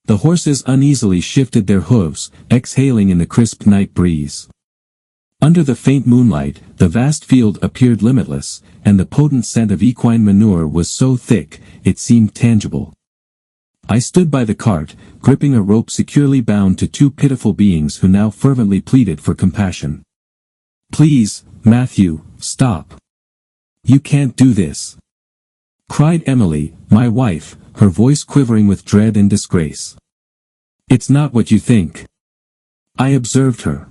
The horses uneasily shifted their hooves, exhaling in the crisp night breeze. Under the faint moonlight, the vast field appeared limitless, and the potent scent of equine manure was so thick, it seemed tangible. I stood by the cart, gripping a rope securely bound to two pitiful beings who now fervently pleaded for compassion. "Please, Matthew, stop. You can't do this," cried Emily, my wife, her voice quivering with dread and disgrace. "It's not what you think." I observed her.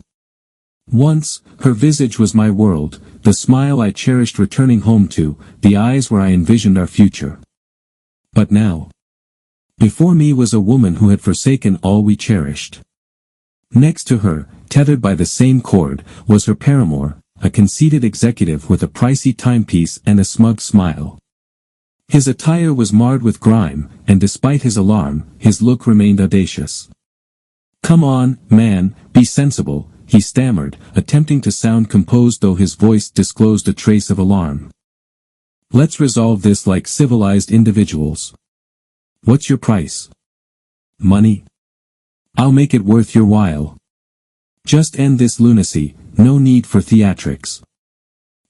Once, her visage was my world, the smile I cherished returning home to, the eyes where I envisioned our future. But now, before me was a woman who had forsaken all we cherished. Next to her, tethered by the same cord, was her paramour, a conceited executive with a pricey timepiece and a smug smile. His attire was marred with grime, and despite his alarm, his look remained audacious. "Come on, man, be sensible," he stammered, attempting to sound composed though his voice disclosed a trace of alarm. "Let's resolve this like civilized individuals. What's your price?" "Money. I'll make it worth your while. Just end this lunacy, no need for theatrics."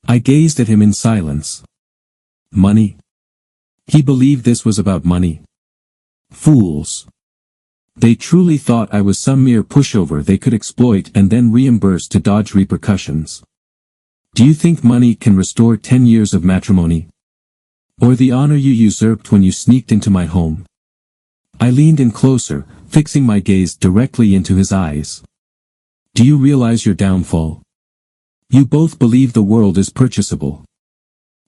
I gazed at him in silence. Money? He believed this was about money. Fools. They truly thought I was some mere pushover they could exploit and then reimburse to dodge repercussions. Do you think money can restore 10 years of matrimony? Or the honor you usurped when you sneaked into my home? I leaned in closer, fixing my gaze directly into his eyes. Do you realize your downfall? You both believe the world is purchasable.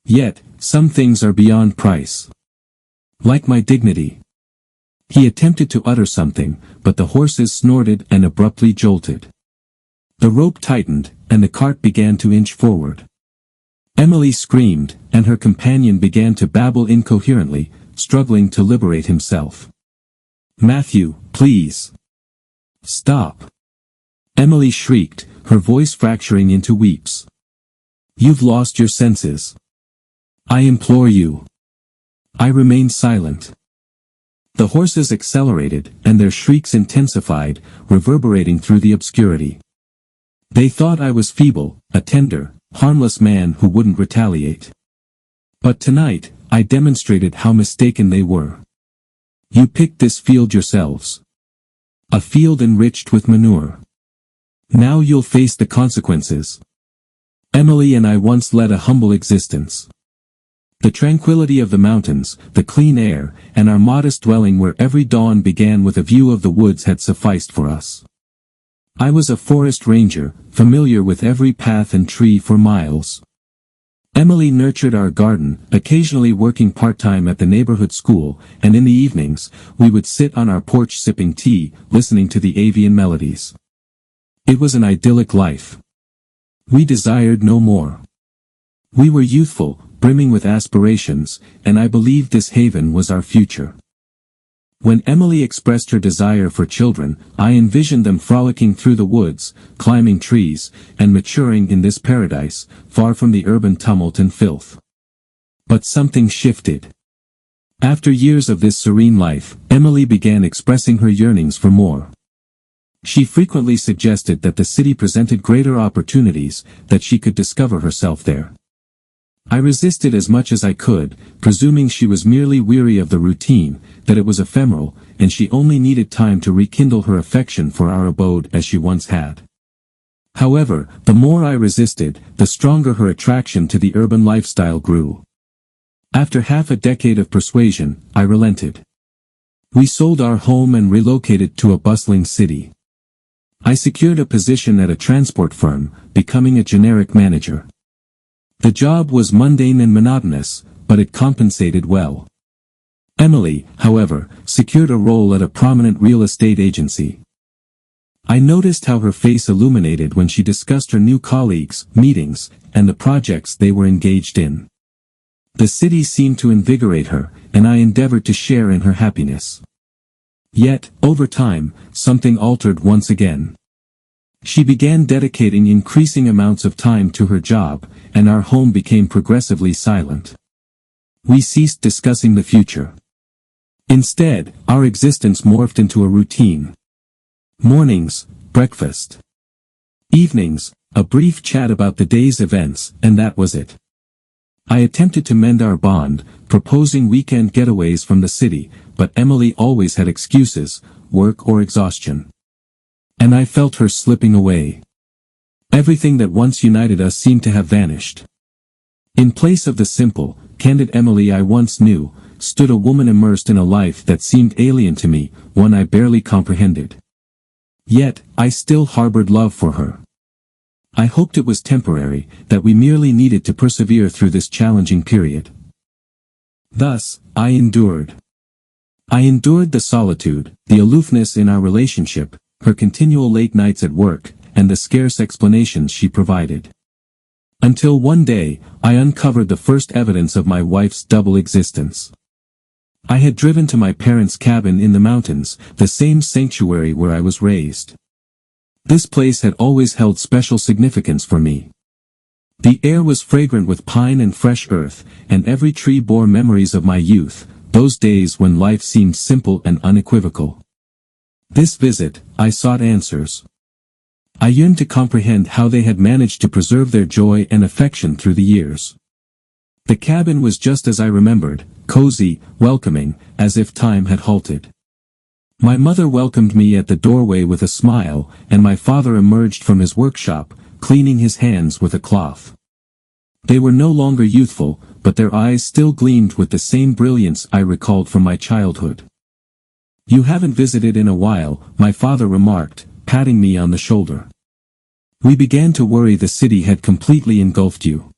Yet, some things are beyond price. Like my dignity. He attempted to utter something, but the horses snorted and abruptly jolted. The rope tightened, and the cart began to inch forward. Emily screamed, and her companion began to babble incoherently, struggling to liberate himself. "Matthew, please. Stop." Emily shrieked, her voice fracturing into weeps. "You've lost your senses. I implore you." I remained silent. The horses accelerated, and their shrieks intensified, reverberating through the obscurity. They thought I was feeble, a tender, harmless man who wouldn't retaliate. But tonight, I demonstrated how mistaken they were. You picked this field yourselves. A field enriched with manure. Now you'll face the consequences. Emily and I once led a humble existence. The tranquility of the mountains, the clean air, and our modest dwelling where every dawn began with a view of the woods had sufficed for us. I was a forest ranger, familiar with every path and tree for miles. Emily nurtured our garden, occasionally working part-time at the neighborhood school, and in the evenings, we would sit on our porch sipping tea, listening to the avian melodies. It was an idyllic life. We desired no more. We were youthful, brimming with aspirations, and I believed this haven was our future. When Emily expressed her desire for children, I envisioned them frolicking through the woods, climbing trees, and maturing in this paradise, far from the urban tumult and filth. But something shifted. After years of this serene life, Emily began expressing her yearnings for more. She frequently suggested that the city presented greater opportunities, that she could discover herself there. I resisted as much as I could, presuming she was merely weary of the routine, that it was ephemeral, and she only needed time to rekindle her affection for our abode as she once had. However, the more I resisted, the stronger her attraction to the urban lifestyle grew. After half a decade of persuasion, I relented. We sold our home and relocated to a bustling city. I secured a position at a transport firm, becoming a generic manager. The job was mundane and monotonous, but it compensated well. Emily, however, secured a role at a prominent real estate agency. I noticed how her face illuminated when she discussed her new colleagues, meetings, and the projects they were engaged in. The city seemed to invigorate her, and I endeavored to share in her happiness. Yet, over time, something altered once again. She began dedicating increasing amounts of time to her job, and our home became progressively silent. We ceased discussing the future. Instead, our existence morphed into a routine. Mornings, breakfast. Evenings, a brief chat about the day's events, and that was it. I attempted to mend our bond, proposing weekend getaways from the city, but Emily always had excuses, work or exhaustion. And I felt her slipping away. Everything that once united us seemed to have vanished. In place of the simple, candid Emily I once knew, stood a woman immersed in a life that seemed alien to me, one I barely comprehended. Yet, I still harbored love for her. I hoped it was temporary, that we merely needed to persevere through this challenging period. Thus, I endured. I endured the solitude, the aloofness in our relationship, her continual late nights at work, and the scarce explanations she provided. Until one day, I uncovered the first evidence of my wife's double existence. I had driven to my parents' cabin in the mountains, the same sanctuary where I was raised. This place had always held special significance for me. The air was fragrant with pine and fresh earth, and every tree bore memories of my youth, those days when life seemed simple and unequivocal. This visit, I sought answers. I yearned to comprehend how they had managed to preserve their joy and affection through the years. The cabin was just as I remembered, cozy, welcoming, as if time had halted. My mother welcomed me at the doorway with a smile, and my father emerged from his workshop, cleaning his hands with a cloth. They were no longer youthful, but their eyes still gleamed with the same brilliance I recalled from my childhood. "You haven't visited in a while," my father remarked, patting me on the shoulder. "We began to worry the city had completely engulfed you."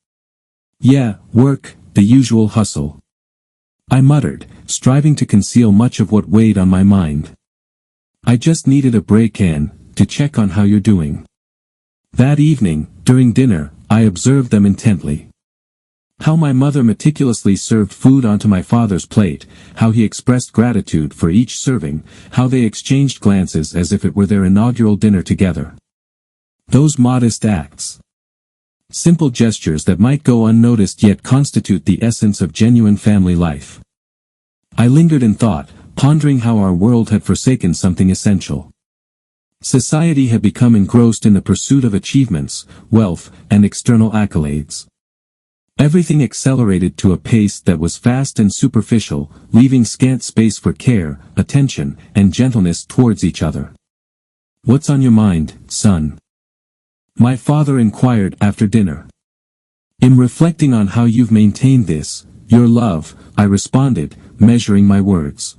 "Yeah, work, the usual hustle," I muttered, striving to conceal much of what weighed on my mind. "I just needed a break and to check on how you're doing." That evening, during dinner, I observed them intently. How my mother meticulously served food onto my father's plate, how he expressed gratitude for each serving, how they exchanged glances as if it were their inaugural dinner together. Those modest acts. Simple gestures that might go unnoticed yet constitute the essence of genuine family life. I lingered in thought, pondering how our world had forsaken something essential. Society had become engrossed in the pursuit of achievements, wealth, and external accolades. Everything accelerated to a pace that was fast and superficial, leaving scant space for care, attention, and gentleness towards each other. "What's on your mind, son?" my father inquired after dinner. "In reflecting on how you've maintained this, your love," I responded, measuring my words.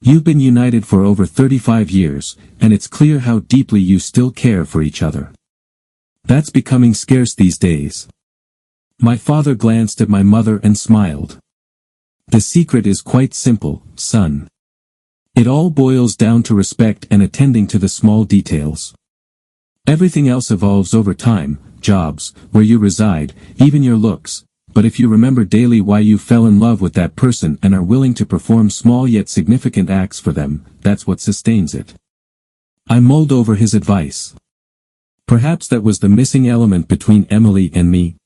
"You've been united for over 35 years, and it's clear how deeply you still care for each other. That's becoming scarce these days." My father glanced at my mother and smiled. "The secret is quite simple, son. It all boils down to respect and attending to the small details. Everything else evolves over time, jobs, where you reside, even your looks, but if you remember daily why you fell in love with that person and are willing to perform small yet significant acts for them, that's what sustains it." I mulled over his advice. Perhaps that was the missing element between Emily and me.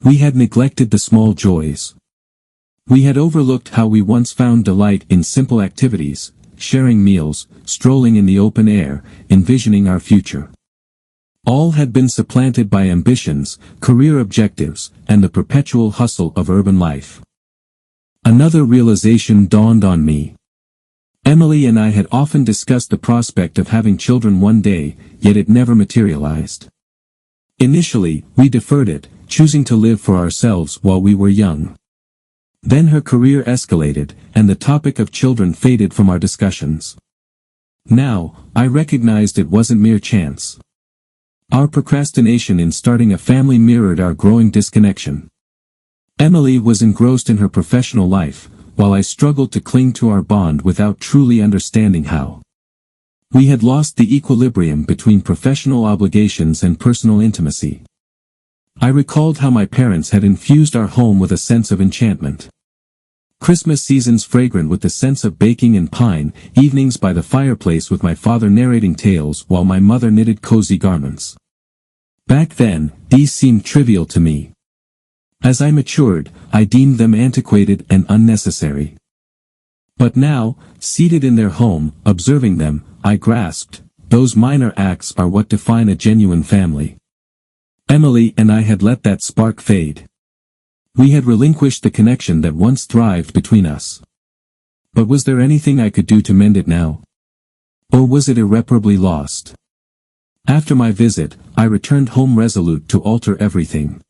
We had neglected the small joys. We had overlooked how we once found delight in simple activities, sharing meals, strolling in the open air, envisioning our future. All had been supplanted by ambitions, career objectives, and the perpetual hustle of urban life. Another realization dawned on me. Emily and I had often discussed the prospect of having children one day, yet it never materialized. Initially, we deferred it, choosing to live for ourselves while we were young. Then her career escalated, and the topic of children faded from our discussions. Now, I recognized it wasn't mere chance. Our procrastination in starting a family mirrored our growing disconnection. Emily was engrossed in her professional life, while I struggled to cling to our bond without truly understanding how. We had lost the equilibrium between professional obligations and personal intimacy. I recalled how my parents had infused our home with a sense of enchantment. Christmas seasons fragrant with the scents of baking and pine, evenings by the fireplace with my father narrating tales while my mother knitted cozy garments. Back then, these seemed trivial to me. As I matured, I deemed them antiquated and unnecessary. But now, seated in their home, observing them, I grasped, those minor acts are what define a genuine family. Emily and I had let that spark fade. We had relinquished the connection that once thrived between us. But was there anything I could do to mend it now? Or was it irreparably lost? After my visit, I returned home resolute to alter everything.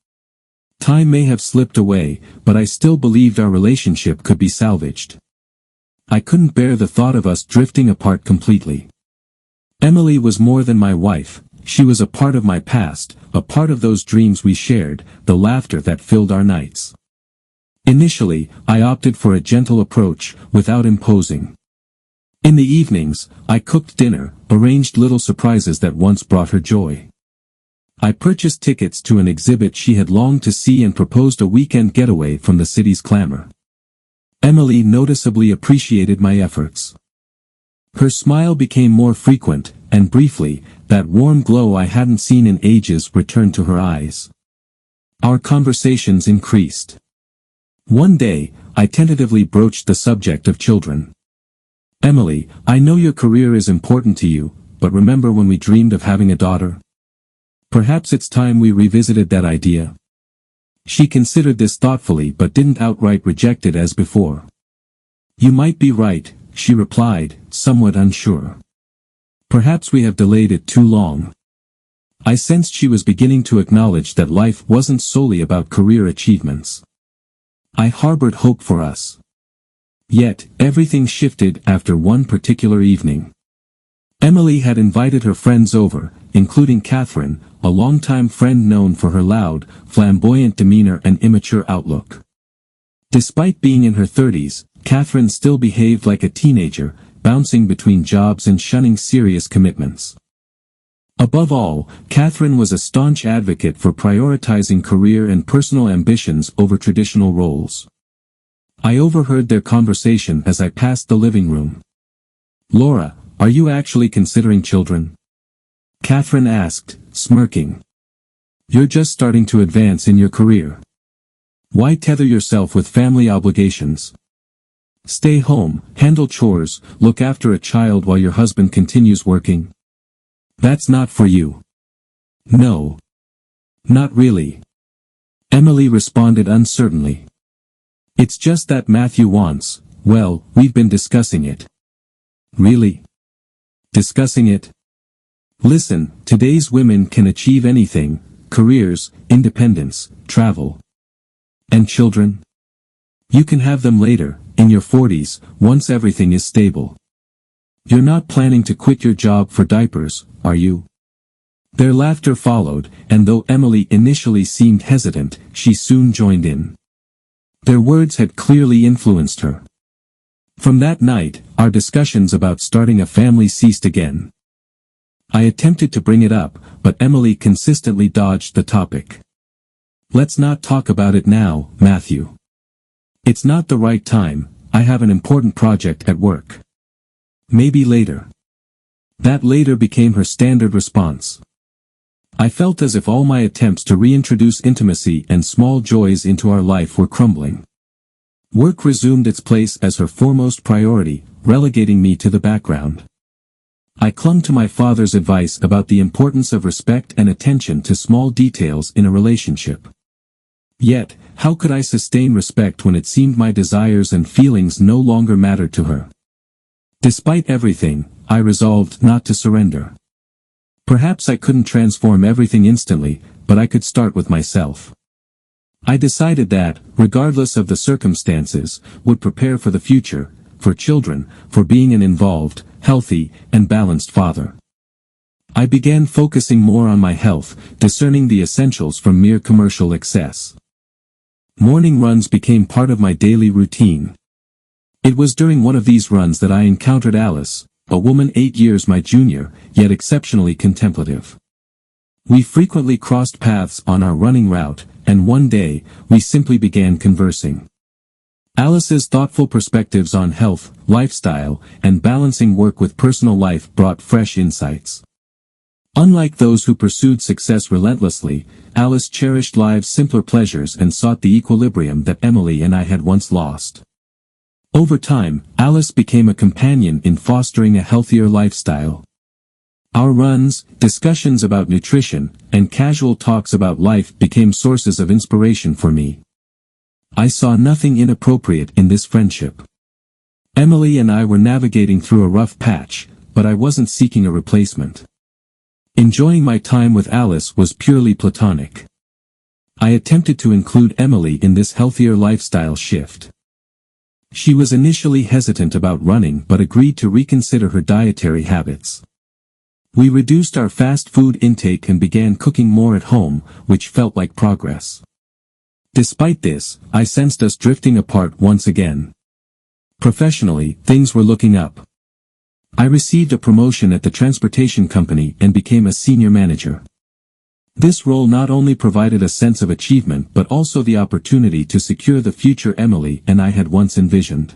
Time may have slipped away, but I still believed our relationship could be salvaged. I couldn't bear the thought of us drifting apart completely. Emily was more than my wife, she was a part of my past, a part of those dreams we shared, the laughter that filled our nights. Initially, I opted for a gentle approach, without imposing. In the evenings, I cooked dinner, arranged little surprises that once brought her joy. I purchased tickets to an exhibit she had longed to see and proposed a weekend getaway from the city's clamor. Emily noticeably appreciated my efforts. Her smile became more frequent, and briefly, that warm glow I hadn't seen in ages returned to her eyes. Our conversations increased. One day, I tentatively broached the subject of children. Emily, I know your career is important to you, but remember when we dreamed of having a daughter? Perhaps it's time we revisited that idea. She considered this thoughtfully but didn't outright reject it as before. You might be right, she replied, somewhat unsure. Perhaps we have delayed it too long. I sensed she was beginning to acknowledge that life wasn't solely about career achievements. I harbored hope for us. Yet, everything shifted after one particular evening. Emily had invited her friends over, including Catherine, a longtime friend known for her loud, flamboyant demeanor and immature outlook. Despite being in her 30s, Catherine still behaved like a teenager, bouncing between jobs and shunning serious commitments. Above all, Catherine was a staunch advocate for prioritizing career and personal ambitions over traditional roles. I overheard their conversation as I passed the living room. "Laura, are you actually considering children?" Catherine asked, smirking. "You're just starting to advance in your career. Why tether yourself with family obligations? Stay home, handle chores, look after a child while your husband continues working. That's not for you." "No. Not really," Emily responded uncertainly. "It's just that Matthew wants, well, we've been discussing it." "Really? Discussing it?" "Listen, today's women can achieve anything, careers, independence, travel. And children? You can have them later, in your 40s, once everything is stable. You're not planning to quit your job for diapers, are you?" Their laughter followed, and though Emily initially seemed hesitant, she soon joined in. Their words had clearly influenced her. From that night, our discussions about starting a family ceased again. I attempted to bring it up, but Emily consistently dodged the topic. "Let's not talk about it now, Matthew. It's not the right time, I have an important project at work. Maybe later." That later became her standard response. I felt as if all my attempts to reintroduce intimacy and small joys into our life were crumbling. Work resumed its place as her foremost priority, relegating me to the background. I clung to my father's advice about the importance of respect and attention to small details in a relationship. Yet, how could I sustain respect when it seemed my desires and feelings no longer mattered to her? Despite everything, I resolved not to surrender. Perhaps I couldn't transform everything instantly, but I could start with myself. I decided that, regardless of the circumstances, would prepare for the future, for children, for being an involved, healthy, and balanced father. I began focusing more on my health, discerning the essentials from mere commercial excess. Morning runs became part of my daily routine. It was during one of these runs that I encountered Alice, a woman 8 years my junior, yet exceptionally contemplative. We frequently crossed paths on our running route, and one day, we simply began conversing. Alice's thoughtful perspectives on health, lifestyle, and balancing work with personal life brought fresh insights. Unlike those who pursued success relentlessly, Alice cherished life's simpler pleasures and sought the equilibrium that Emily and I had once lost. Over time, Alice became a companion in fostering a healthier lifestyle. Our runs, discussions about nutrition, and casual talks about life became sources of inspiration for me. I saw nothing inappropriate in this friendship. Emily and I were navigating through a rough patch, but I wasn't seeking a replacement. Enjoying my time with Alice was purely platonic. I attempted to include Emily in this healthier lifestyle shift. She was initially hesitant about running but agreed to reconsider her dietary habits. We reduced our fast food intake and began cooking more at home, which felt like progress. Despite this, I sensed us drifting apart once again. Professionally, things were looking up. I received a promotion at the transportation company and became a senior manager. This role not only provided a sense of achievement but also the opportunity to secure the future Emily and I had once envisioned.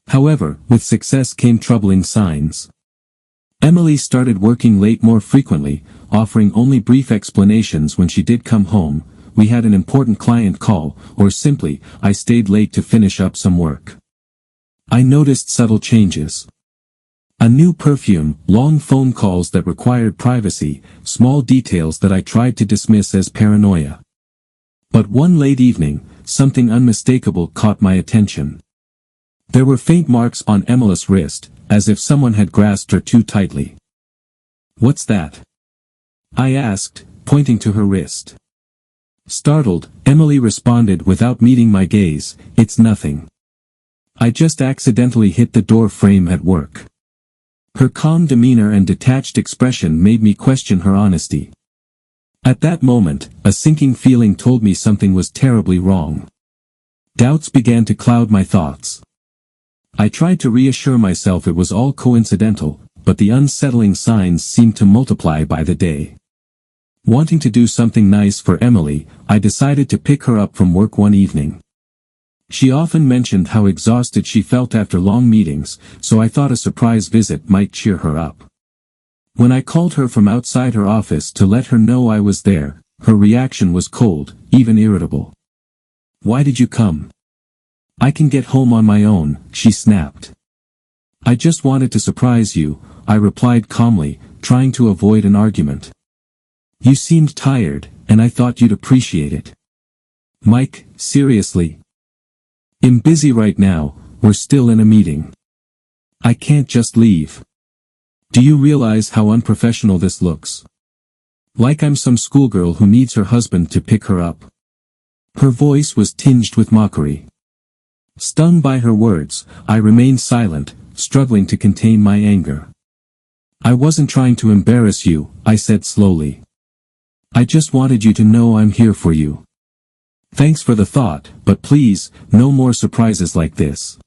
However, with success came troubling signs. Emily started working late more frequently, offering only brief explanations when she did come home. We had an important client call, or simply, I stayed late to finish up some work. I noticed subtle changes. A new perfume, long phone calls that required privacy, small details that I tried to dismiss as paranoia. But one late evening, something unmistakable caught my attention. There were faint marks on Emily's wrist, as if someone had grasped her too tightly. "What's that?" I asked, pointing to her wrist. Startled, Emily responded without meeting my gaze, "It's nothing. I just accidentally hit the door frame at work." Her calm demeanor and detached expression made me question her honesty. At that moment, a sinking feeling told me something was terribly wrong. Doubts began to cloud my thoughts. I tried to reassure myself it was all coincidental, but the unsettling signs seemed to multiply by the day. Wanting to do something nice for Emily, I decided to pick her up from work one evening. She often mentioned how exhausted she felt after long meetings, so I thought a surprise visit might cheer her up. When I called her from outside her office to let her know I was there, her reaction was cold, even irritable. "Why did you come?" "I can get home on my own," she snapped. "I just wanted to surprise you," I replied calmly, trying to avoid an argument. "You seemed tired, and I thought you'd appreciate it." "Mike, seriously? I'm busy right now, we're still in a meeting. I can't just leave. Do you realize how unprofessional this looks? Like I'm some schoolgirl who needs her husband to pick her up." Her voice was tinged with mockery. Stung by her words, I remained silent, struggling to contain my anger. "I wasn't trying to embarrass you," I said slowly. "I just wanted you to know I'm here for you. Thanks for the thought, but please, no more surprises like this.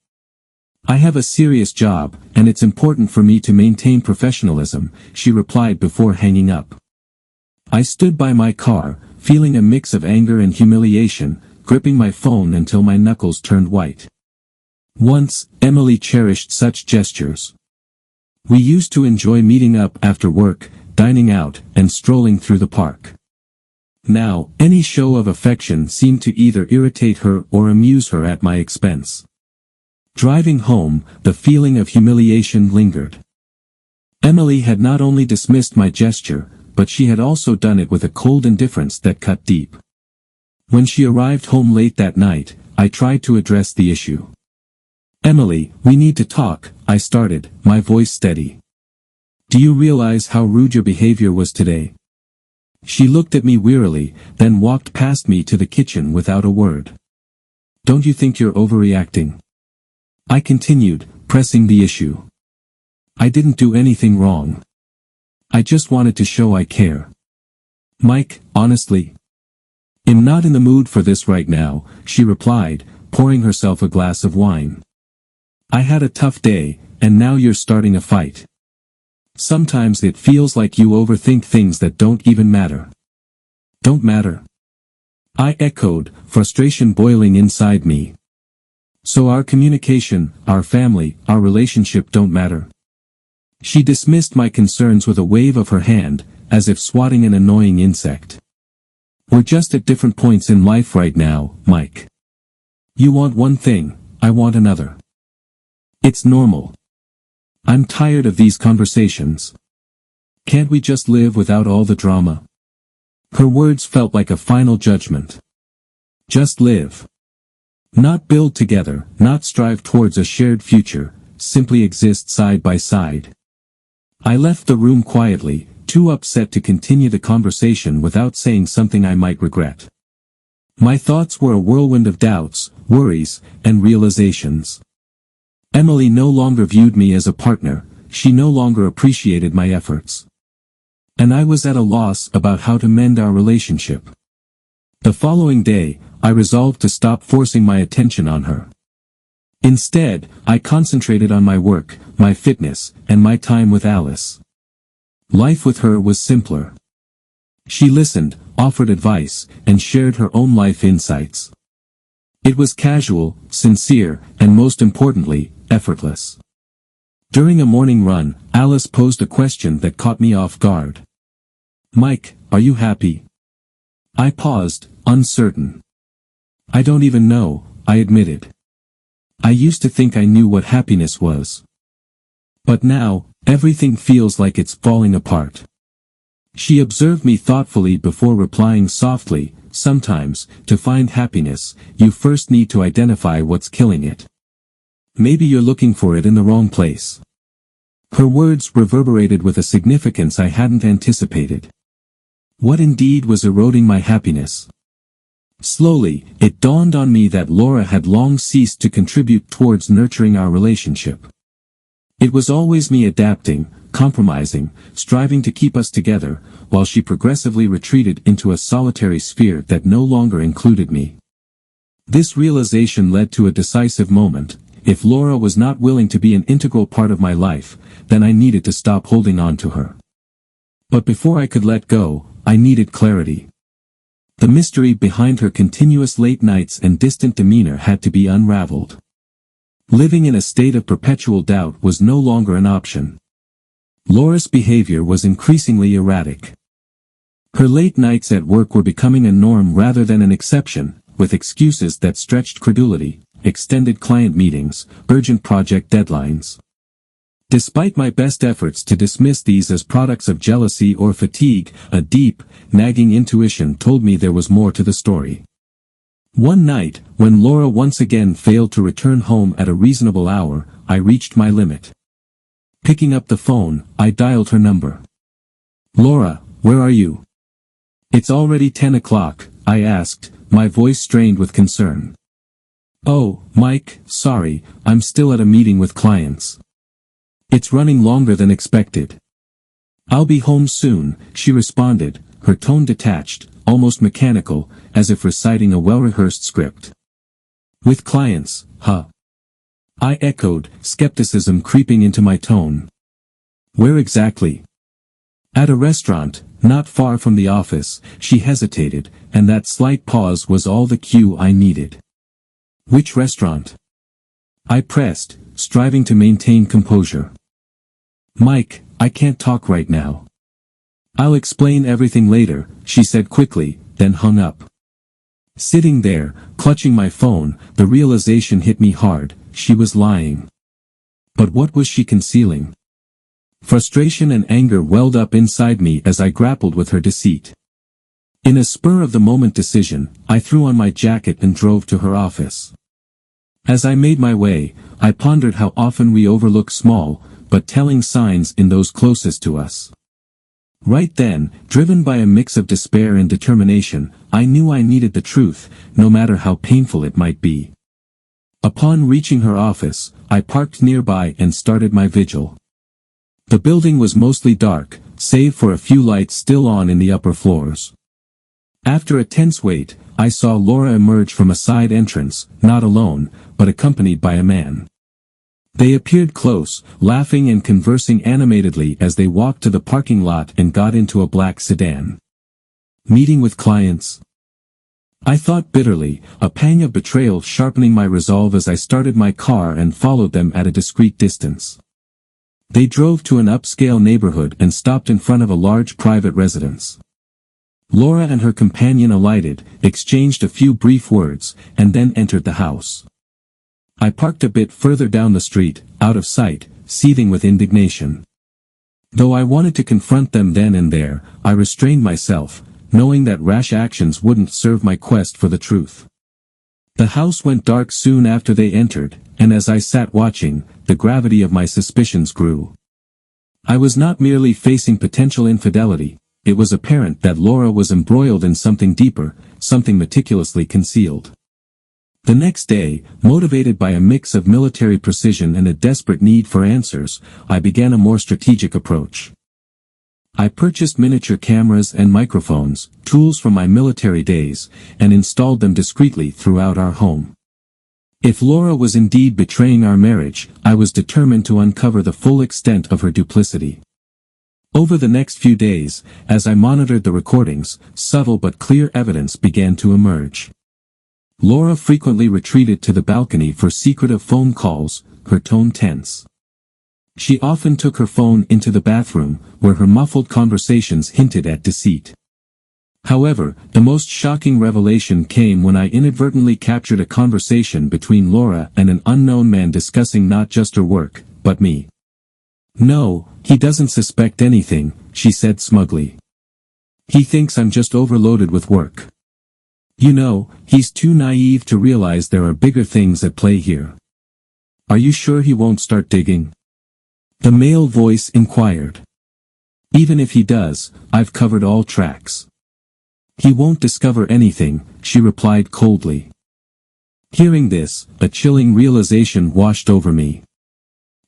I have a serious job, and it's important for me to maintain professionalism," she replied before hanging up. I stood by my car, feeling a mix of anger and humiliation, gripping my phone until my knuckles turned white. Once, Emily cherished such gestures. We used to enjoy meeting up after work, dining out, and strolling through the park. Now, any show of affection seemed to either irritate her or amuse her at my expense. Driving home, the feeling of humiliation lingered. Emily had not only dismissed my gesture, but she had also done it with a cold indifference that cut deep. When she arrived home late that night, I tried to address the issue. "Emily, we need to talk," I started, my voice steady. "Do you realize how rude your behavior was today?" She looked at me wearily, then walked past me to the kitchen without a word. "Don't you think you're overreacting?" I continued, pressing the issue. "I didn't do anything wrong. I just wanted to show I care." "Mike, honestly, I'm not in the mood for this right now," she replied, pouring herself a glass of wine. "I had a tough day, and now you're starting a fight. Sometimes it feels like you overthink things that don't even matter." "Don't matter?" I echoed, frustration boiling inside me. "So our communication, our family, our relationship don't matter?" She dismissed my concerns with a wave of her hand, as if swatting an annoying insect. "We're just at different points in life right now, Mike. You want one thing, I want another. It's normal. I'm tired of these conversations. Can't we just live without all the drama? Her words felt like a final judgment. Just live. Not build together, not strive towards a shared future, simply exist side by side. I left the room quietly, too upset to continue the conversation without saying something I might regret. My thoughts were a whirlwind of doubts, worries, and realizations. Emily no longer viewed me as a partner, she no longer appreciated my efforts. And I was at a loss about how to mend our relationship. The following day, I resolved to stop forcing my attention on her. Instead, I concentrated on my work, my fitness, and my time with Alice. Life with her was simpler. She listened, offered advice, and shared her own life insights. It was casual, sincere, and most importantly, effortless. During a morning run, Alice posed a question that caught me off guard. "Mike, are you happy?" I paused, uncertain. "I don't even know," I admitted. I used to think I knew what happiness was. But now, everything feels like it's falling apart. She observed me thoughtfully before replying softly, "Sometimes, to find happiness, you first need to identify what's killing it. Maybe you're looking for it in the wrong place." Her words reverberated with a significance I hadn't anticipated. What indeed was eroding my happiness? Slowly, it dawned on me that Laura had long ceased to contribute towards nurturing our relationship. It was always me adapting, compromising, striving to keep us together, while she progressively retreated into a solitary sphere that no longer included me. This realization led to a decisive moment. If Laura was not willing to be an integral part of my life, then I needed to stop holding on to her. But before I could let go, I needed clarity. The mystery behind her continuous late nights and distant demeanor had to be unraveled. Living in a state of perpetual doubt was no longer an option. Laura's behavior was increasingly erratic. Her late nights at work were becoming a norm rather than an exception, with excuses that stretched credulity, extended client meetings, urgent project deadlines. Despite my best efforts to dismiss these as products of jealousy or fatigue, a deep, nagging intuition told me there was more to the story. One night, when Laura once again failed to return home at a reasonable hour, I reached my limit. Picking up the phone, I dialed her number. "Laura, where are you?" "It's already 10 o'clock, I asked, my voice strained with concern. "Oh, Mike, sorry, I'm still at a meeting with clients. It's running longer than expected." "I'll be home soon," she responded, her tone detached, almost mechanical, as if reciting a well-rehearsed script. "With clients, huh?" I echoed, skepticism creeping into my tone. "Where exactly?" "At a restaurant, not far from the office." She hesitated, and that slight pause was all the cue I needed. "Which restaurant?" I pressed, striving to maintain composure. "Mike, I can't talk right now." "I'll explain everything later," she said quickly, then hung up. Sitting there, clutching my phone, the realization hit me hard. She was lying. But what was she concealing? Frustration and anger welled up inside me as I grappled with her deceit. In a spur-of-the-moment decision, I threw on my jacket and drove to her office. As I made my way, I pondered how often we overlook small, but telling signs in those closest to us. Right then, driven by a mix of despair and determination, I knew I needed the truth, no matter how painful it might be. Upon reaching her office, I parked nearby and started my vigil. The building was mostly dark, save for a few lights still on in the upper floors. After a tense wait, I saw Laura emerge from a side entrance, not alone, but accompanied by a man. They appeared close, laughing and conversing animatedly as they walked to the parking lot and got into a black sedan. Meeting with clients? I thought bitterly, a pang of betrayal sharpening my resolve as I started my car and followed them at a discreet distance. They drove to an upscale neighborhood and stopped in front of a large private residence. Laura and her companion alighted, exchanged a few brief words, and then entered the house. I parked a bit further down the street, out of sight, seething with indignation. Though I wanted to confront them then and there, I restrained myself, knowing that rash actions wouldn't serve my quest for the truth. The house went dark soon after they entered, and as I sat watching, the gravity of my suspicions grew. I was not merely facing potential infidelity, it was apparent that Laura was embroiled in something deeper, something meticulously concealed. The next day, motivated by a mix of military precision and a desperate need for answers, I began a more strategic approach. I purchased miniature cameras and microphones, tools from my military days, and installed them discreetly throughout our home. If Laura was indeed betraying our marriage, I was determined to uncover the full extent of her duplicity. Over the next few days, as I monitored the recordings, subtle but clear evidence began to emerge. Laura frequently retreated to the balcony for secretive phone calls, her tone tense. She often took her phone into the bathroom, where her muffled conversations hinted at deceit. However, the most shocking revelation came when I inadvertently captured a conversation between Laura and an unknown man discussing not just her work, but me. "No, he doesn't suspect anything," she said smugly. "He thinks I'm just overloaded with work. You know, he's too naive to realize there are bigger things at play here. Are you sure he won't start digging?" The male voice inquired. "Even if he does, I've covered all tracks. He won't discover anything," she replied coldly. Hearing this, a chilling realization washed over me.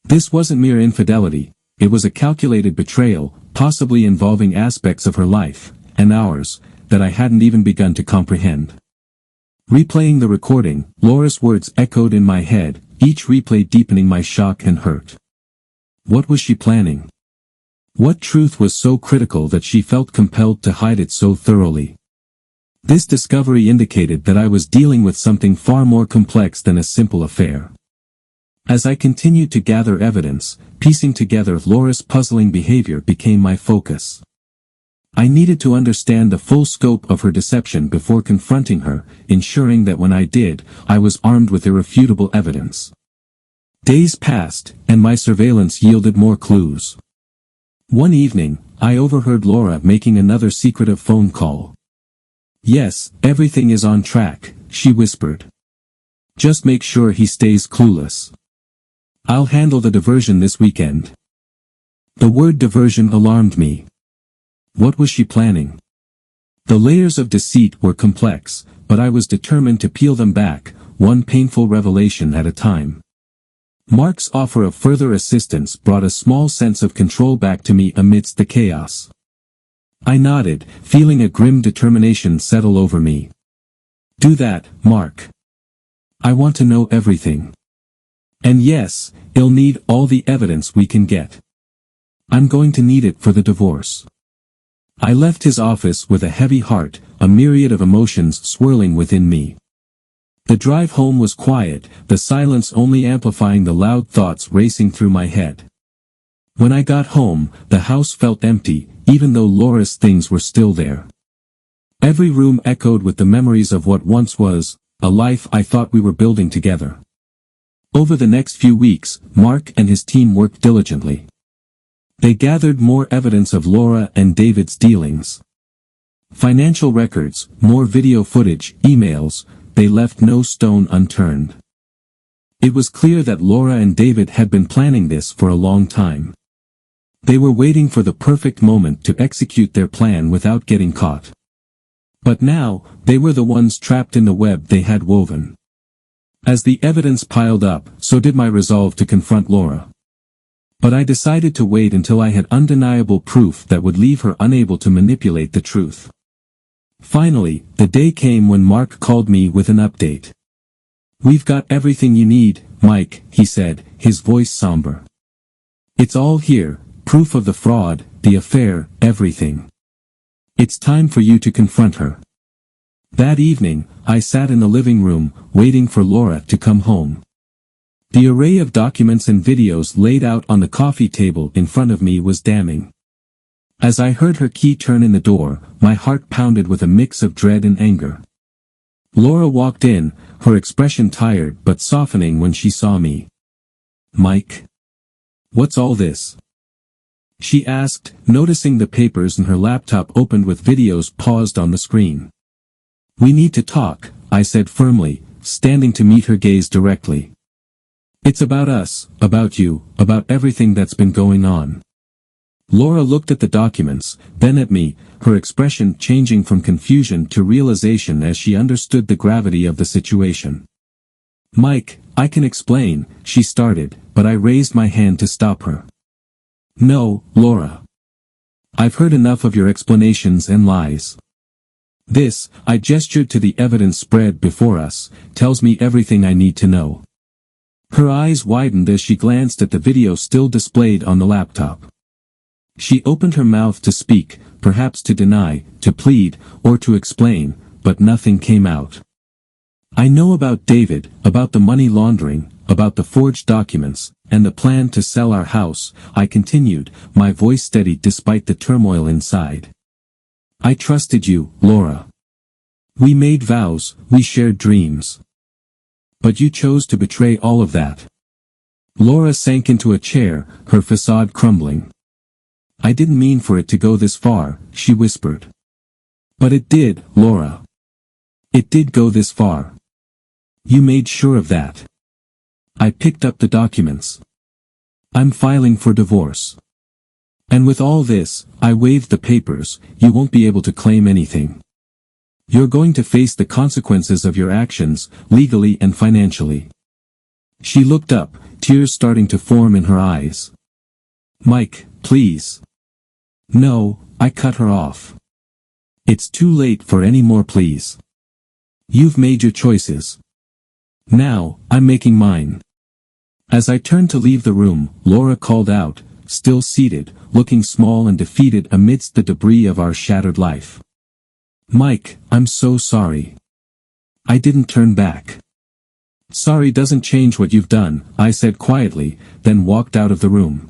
This wasn't mere infidelity, it was a calculated betrayal, possibly involving aspects of her life, and ours, that I hadn't even begun to comprehend. Replaying the recording, Laura's words echoed in my head, each replay deepening my shock and hurt. What was she planning? What truth was so critical that she felt compelled to hide it so thoroughly? This discovery indicated that I was dealing with something far more complex than a simple affair. As I continued to gather evidence, piecing together Laura's puzzling behavior became my focus. I needed to understand the full scope of her deception before confronting her, ensuring that when I did, I was armed with irrefutable evidence. Days passed, and my surveillance yielded more clues. One evening, I overheard Laura making another secretive phone call. "Yes, everything is on track," she whispered. "Just make sure he stays clueless. I'll handle the diversion this weekend." The word diversion alarmed me. What was she planning? The layers of deceit were complex, but I was determined to peel them back, one painful revelation at a time. Mark's offer of further assistance brought a small sense of control back to me amidst the chaos. I nodded, feeling a grim determination settle over me. "Do that, Mark. I want to know everything. And yes, he'll need all the evidence we can get. I'm going to need it for the divorce." I left his office with a heavy heart, a myriad of emotions swirling within me. The drive home was quiet, the silence only amplifying the loud thoughts racing through my head. When I got home, the house felt empty, even though Laura's things were still there. Every room echoed with the memories of what once was, a life I thought we were building together. Over the next few weeks, Mark and his team worked diligently. They gathered more evidence of Laura and David's dealings. Financial records, more video footage, emails, they left no stone unturned. It was clear that Laura and David had been planning this for a long time. They were waiting for the perfect moment to execute their plan without getting caught. But now, they were the ones trapped in the web they had woven. As the evidence piled up, so did my resolve to confront Laura. But I decided to wait until I had undeniable proof that would leave her unable to manipulate the truth. Finally, the day came when Mark called me with an update. "We've got everything you need, Mike," he said, his voice somber. "It's all here, proof of the fraud, the affair, everything. It's time for you to confront her." That evening, I sat in the living room, waiting for Laura to come home. The array of documents and videos laid out on the coffee table in front of me was damning. As I heard her key turn in the door, my heart pounded with a mix of dread and anger. Laura walked in, her expression tired but softening when she saw me. Mike? What's all this? She asked, noticing the papers in her laptop opened with videos paused on the screen. We need to talk, I said firmly, standing to meet her gaze directly. It's about us, about you, about everything that's been going on. Laura looked at the documents, then at me, her expression changing from confusion to realization as she understood the gravity of the situation. Mike, I can explain, she started, but I raised my hand to stop her. No, Laura. I've heard enough of your explanations and lies. This, I gestured to the evidence spread before us, tells me everything I need to know. Her eyes widened as she glanced at the video still displayed on the laptop. She opened her mouth to speak, perhaps to deny, to plead, or to explain, but nothing came out. I know about David, about the money laundering, about the forged documents, and the plan to sell our house, I continued, my voice steady despite the turmoil inside. I trusted you, Laura. We made vows, we shared dreams. But you chose to betray all of that. Laura sank into a chair, her facade crumbling. I didn't mean for it to go this far, she whispered. But it did, Laura. It did go this far. You made sure of that. I picked up the documents. I'm filing for divorce. And with all this, I waved the papers, you won't be able to claim anything. You're going to face the consequences of your actions, legally and financially. She looked up, tears starting to form in her eyes. Mike, please. No, I cut her off. It's too late for any more pleas. You've made your choices. Now, I'm making mine. As I turned to leave the room, Laura called out, still seated, looking small and defeated amidst the debris of our shattered life. Mike, I'm so sorry. I didn't turn back. Sorry doesn't change what you've done, I said quietly, then walked out of the room.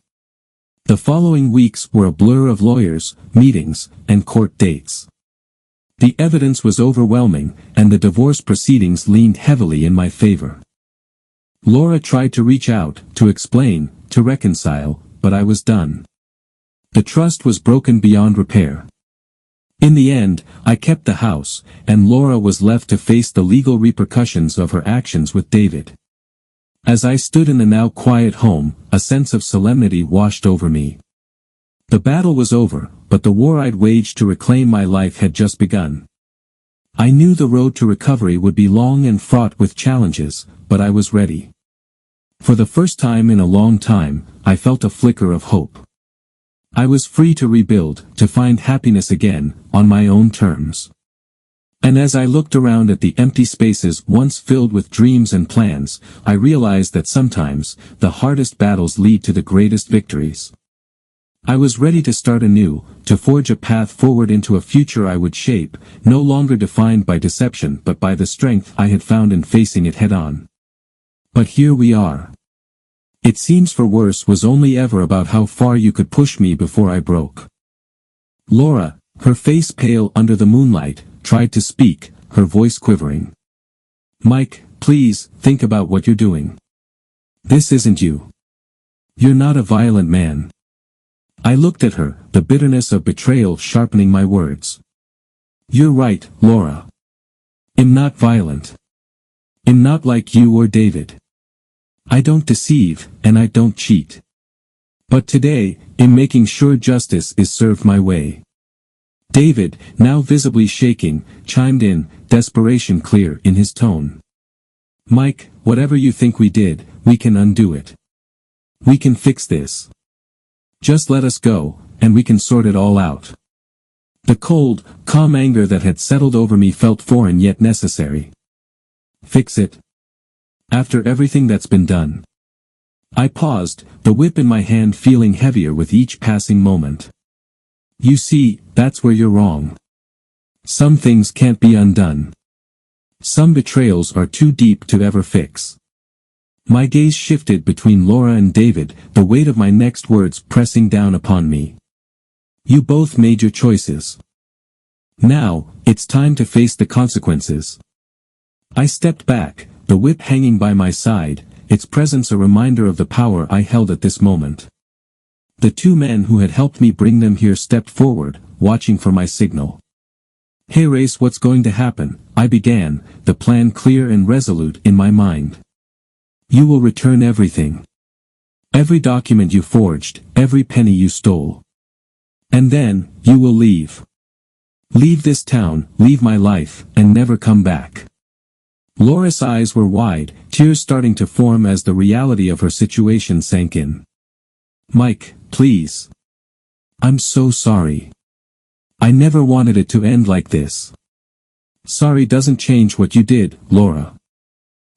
The following weeks were a blur of lawyers, meetings, and court dates. The evidence was overwhelming, and the divorce proceedings leaned heavily in my favor. Laura tried to reach out, to explain, to reconcile, but I was done. The trust was broken beyond repair. In the end, I kept the house, and Laura was left to face the legal repercussions of her actions with David. As I stood in the now quiet home, a sense of solemnity washed over me. The battle was over, but the war I'd waged to reclaim my life had just begun. I knew the road to recovery would be long and fraught with challenges, but I was ready. For the first time in a long time, I felt a flicker of hope. I was free to rebuild, to find happiness again, on my own terms. And as I looked around at the empty spaces once filled with dreams and plans, I realized that sometimes, the hardest battles lead to the greatest victories. I was ready to start anew, to forge a path forward into a future I would shape, no longer defined by deception but by the strength I had found in facing it head-on. But here we are. It seems for worse was only ever about how far you could push me before I broke. Laura, her face pale under the moonlight, tried to speak, her voice quivering. Mike, please, think about what you're doing. This isn't you. You're not a violent man. I looked at her, the bitterness of betrayal sharpening my words. You're right, Laura. I'm not violent. I'm not like you or David. I don't deceive, and I don't cheat. But today, I'm making sure justice is served my way. David, now visibly shaking, chimed in, desperation clear in his tone. Mike, whatever you think we did, we can undo it. We can fix this. Just let us go, and we can sort it all out. The cold, calm anger that had settled over me felt foreign yet necessary. Fix it? After everything that's been done. I paused, the whip in my hand feeling heavier with each passing moment. You see, that's where you're wrong. Some things can't be undone. Some betrayals are too deep to ever fix. My gaze shifted between Laura and David, the weight of my next words pressing down upon me. You both made your choices. Now, it's time to face the consequences. I stepped back, the whip hanging by my side, its presence a reminder of the power I held at this moment. The two men who had helped me bring them here stepped forward, watching for my signal. "Hey Race, what's going to happen?" I began, the plan clear and resolute in my mind. "You will return everything. Every document you forged, every penny you stole. And then, you will leave. Leave this town, leave my life, and never come back." Laura's eyes were wide, tears starting to form as the reality of her situation sank in. "Mike, please. I'm so sorry. I never wanted it to end like this." "Sorry doesn't change what you did, Laura.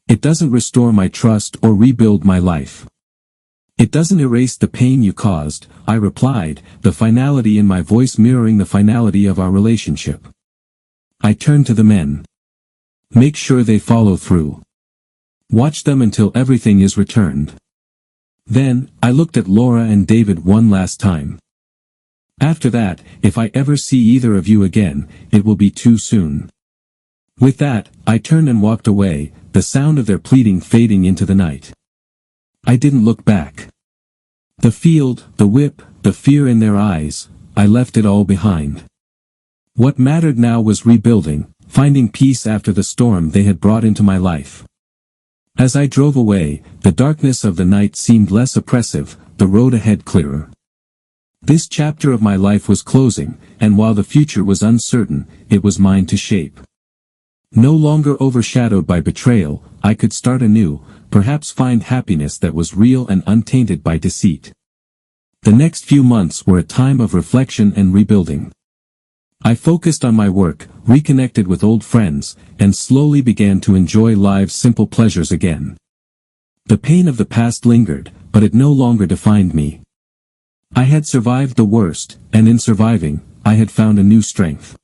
It doesn't restore my trust or rebuild my life. It doesn't erase the pain you caused," I replied, the finality in my voice mirroring the finality of our relationship. I turned to the men. "Make sure they follow through. Watch them until everything is returned." Then, I looked at Laura and David one last time. "After that, if I ever see either of you again, it will be too soon." With that, I turned and walked away, the sound of their pleading fading into the night. I didn't look back. The field, the whip, the fear in their eyes, I left it all behind. What mattered now was rebuilding, finding peace after the storm they had brought into my life. As I drove away, the darkness of the night seemed less oppressive, the road ahead clearer. This chapter of my life was closing, and while the future was uncertain, it was mine to shape. No longer overshadowed by betrayal, I could start anew, perhaps find happiness that was real and untainted by deceit. The next few months were a time of reflection and rebuilding. I focused on my work, reconnected with old friends, and slowly began to enjoy life's simple pleasures again. The pain of the past lingered, but it no longer defined me. I had survived the worst, and in surviving, I had found a new strength.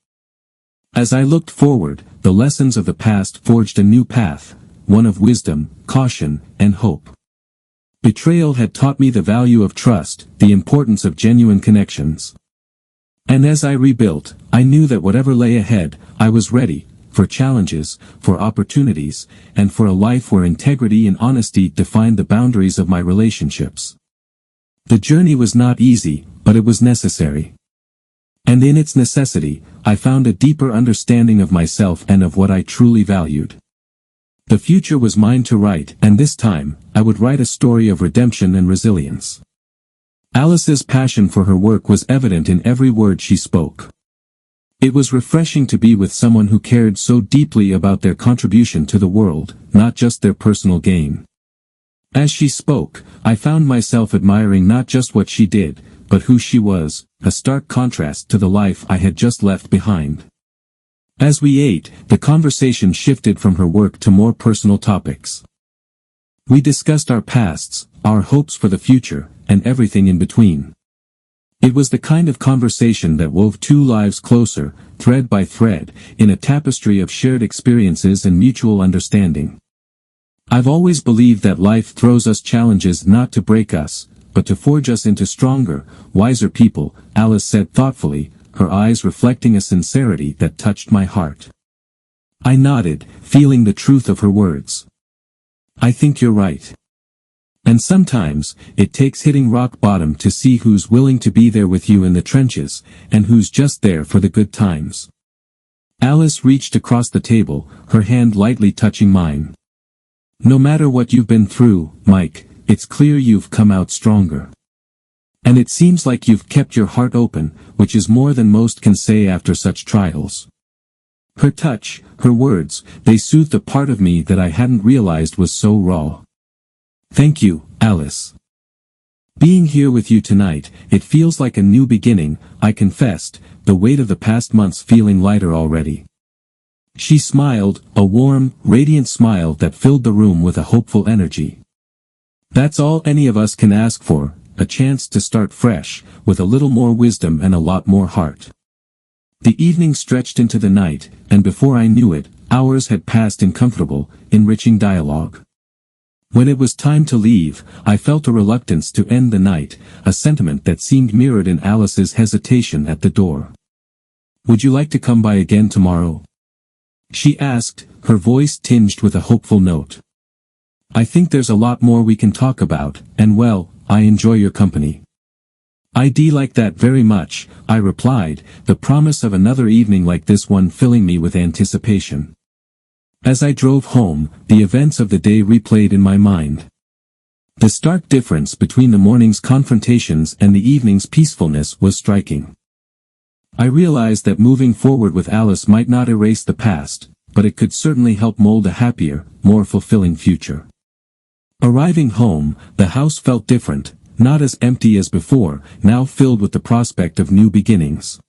As I looked forward, the lessons of the past forged a new path, one of wisdom, caution, and hope. Betrayal had taught me the value of trust, the importance of genuine connections. And as I rebuilt, I knew that whatever lay ahead, I was ready, for challenges, for opportunities, and for a life where integrity and honesty defined the boundaries of my relationships. The journey was not easy, but it was necessary. And in its necessity, I found a deeper understanding of myself and of what I truly valued. The future was mine to write, and this time, I would write a story of redemption and resilience. Alice's passion for her work was evident in every word she spoke. It was refreshing to be with someone who cared so deeply about their contribution to the world, not just their personal gain. As she spoke, I found myself admiring not just what she did, but who she was, a stark contrast to the life I had just left behind. As we ate, the conversation shifted from her work to more personal topics. We discussed our pasts, our hopes for the future, and everything in between. It was the kind of conversation that wove two lives closer, thread by thread, in a tapestry of shared experiences and mutual understanding. I've always believed that life throws us challenges not to break us, but to forge us into stronger, wiser people, Alice said thoughtfully, her eyes reflecting a sincerity that touched my heart. I nodded, feeling the truth of her words. "I think you're right. And sometimes, it takes hitting rock bottom to see who's willing to be there with you in the trenches, and who's just there for the good times." Alice reached across the table, her hand lightly touching mine. "No matter what you've been through, Mike, it's clear you've come out stronger. And it seems like you've kept your heart open, which is more than most can say after such trials." Her touch, her words, they soothed a part of me that I hadn't realized was so raw. "Thank you, Alice. Being here with you tonight, it feels like a new beginning," I confessed, the weight of the past months feeling lighter already. She smiled, a warm, radiant smile that filled the room with a hopeful energy. "That's all any of us can ask for, a chance to start fresh, with a little more wisdom and a lot more heart." The evening stretched into the night, and before I knew it, hours had passed in comfortable, enriching dialogue. When it was time to leave, I felt a reluctance to end the night, a sentiment that seemed mirrored in Alice's hesitation at the door. "Would you like to come by again tomorrow?" she asked, her voice tinged with a hopeful note. I think there's a lot more we can talk about, and well, I enjoy your company. I'd like that very much, I replied, the promise of another evening like this one filling me with anticipation. As I drove home, the events of the day replayed in my mind. The stark difference between the morning's confrontations and the evening's peacefulness was striking. I realized that moving forward with Alice might not erase the past, but it could certainly help mold a happier, more fulfilling future. Arriving home, the house felt different, not as empty as before, now filled with the prospect of new beginnings.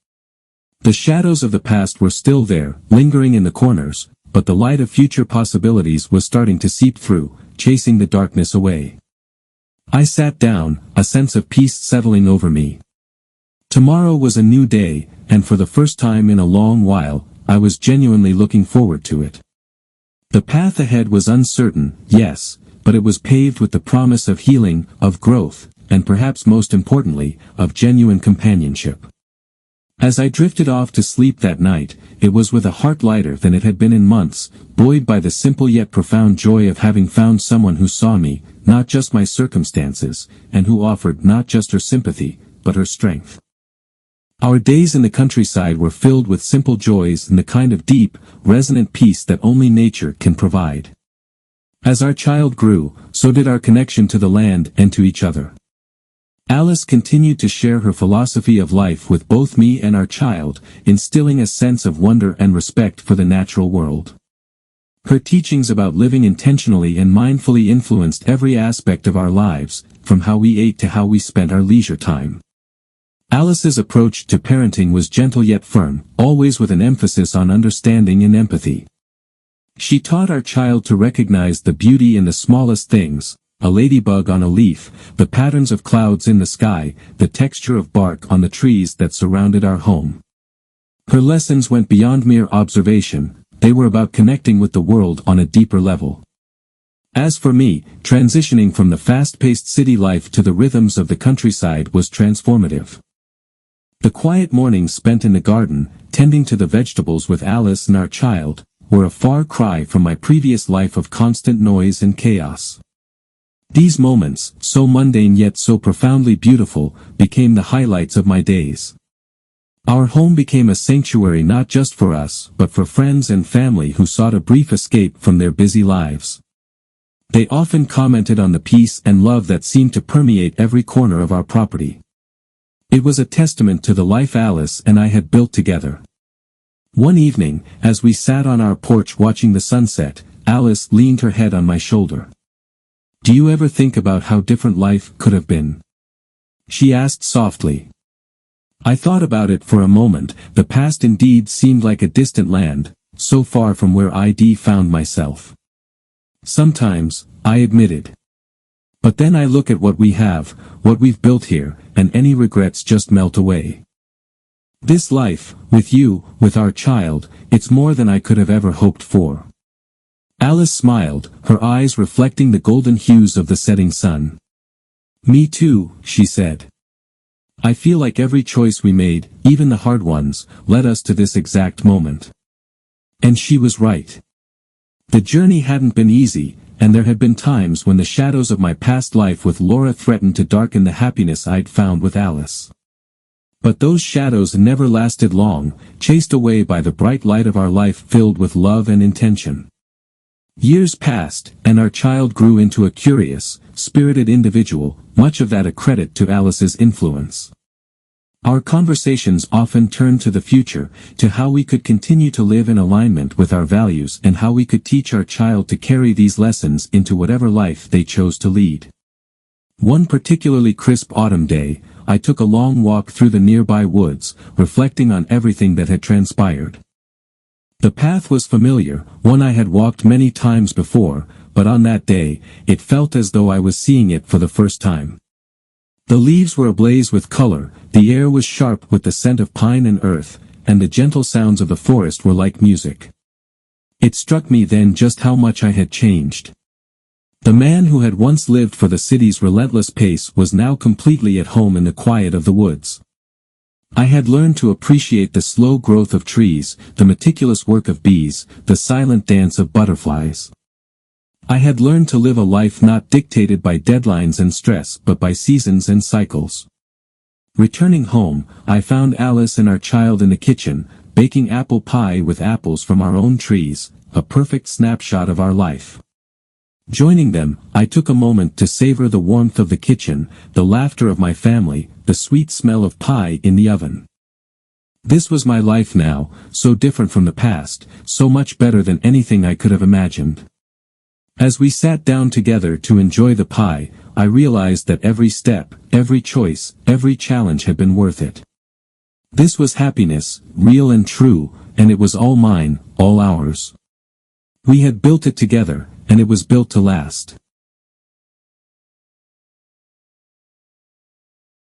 The shadows of the past were still there, lingering in the corners, but the light of future possibilities was starting to seep through, chasing the darkness away. I sat down, a sense of peace settling over me. Tomorrow was a new day, and for the first time in a long while, I was genuinely looking forward to it. The path ahead was uncertain, yes, but it was paved with the promise of healing, of growth, and perhaps most importantly, of genuine companionship. As I drifted off to sleep that night, it was with a heart lighter than it had been in months, buoyed by the simple yet profound joy of having found someone who saw me, not just my circumstances, and who offered not just her sympathy, but her strength. Our days in the countryside were filled with simple joys and the kind of deep, resonant peace that only nature can provide. As our child grew, so did our connection to the land and to each other. Alice continued to share her philosophy of life with both me and our child, instilling a sense of wonder and respect for the natural world. Her teachings about living intentionally and mindfully influenced every aspect of our lives, from how we ate to how we spent our leisure time. Alice's approach to parenting was gentle yet firm, always with an emphasis on understanding and empathy. She taught our child to recognize the beauty in the smallest things, a ladybug on a leaf, the patterns of clouds in the sky, the texture of bark on the trees that surrounded our home. Her lessons went beyond mere observation, they were about connecting with the world on a deeper level. As for me, transitioning from the fast-paced city life to the rhythms of the countryside was transformative. The quiet mornings spent in the garden, tending to the vegetables with Alice and our child, were a far cry from my previous life of constant noise and chaos. These moments, so mundane yet so profoundly beautiful, became the highlights of my days. Our home became a sanctuary not just for us, but for friends and family who sought a brief escape from their busy lives. They often commented on the peace and love that seemed to permeate every corner of our property. It was a testament to the life Alice and I had built together. One evening, as we sat on our porch watching the sunset, Alice leaned her head on my shoulder. "Do you ever think about how different life could have been?" she asked softly. I thought about it for a moment. The past indeed seemed like a distant land, so far from where I'd found myself. Sometimes, I admitted. But then I look at what we have, what we've built here, and any regrets just melt away. This life, with you, with our child, it's more than I could have ever hoped for. Alice smiled, her eyes reflecting the golden hues of the setting sun. "Me too," she said. "I feel like every choice we made, even the hard ones, led us to this exact moment." And she was right. The journey hadn't been easy, and there had been times when the shadows of my past life with Laura threatened to darken the happiness I'd found with Alice. But those shadows never lasted long, chased away by the bright light of our life filled with love and intention. Years passed, and our child grew into a curious, spirited individual, much of that a credit to Alice's influence. Our conversations often turned to the future, to how we could continue to live in alignment with our values and how we could teach our child to carry these lessons into whatever life they chose to lead. One particularly crisp autumn day, I took a long walk through the nearby woods, reflecting on everything that had transpired. The path was familiar, one I had walked many times before, but on that day, it felt as though I was seeing it for the first time. The leaves were ablaze with color, the air was sharp with the scent of pine and earth, and the gentle sounds of the forest were like music. It struck me then just how much I had changed. The man who had once lived for the city's relentless pace was now completely at home in the quiet of the woods. I had learned to appreciate the slow growth of trees, the meticulous work of bees, the silent dance of butterflies. I had learned to live a life not dictated by deadlines and stress but by seasons and cycles. Returning home, I found Alice and our child in the kitchen, baking apple pie with apples from our own trees, a perfect snapshot of our life. Joining them, I took a moment to savor the warmth of the kitchen, the laughter of my family, the sweet smell of pie in the oven. This was my life now, so different from the past, so much better than anything I could have imagined. As we sat down together to enjoy the pie, I realized that every step, every choice, every challenge had been worth it. This was happiness, real and true, and it was all mine, all ours. We had built it together, and it was built to last.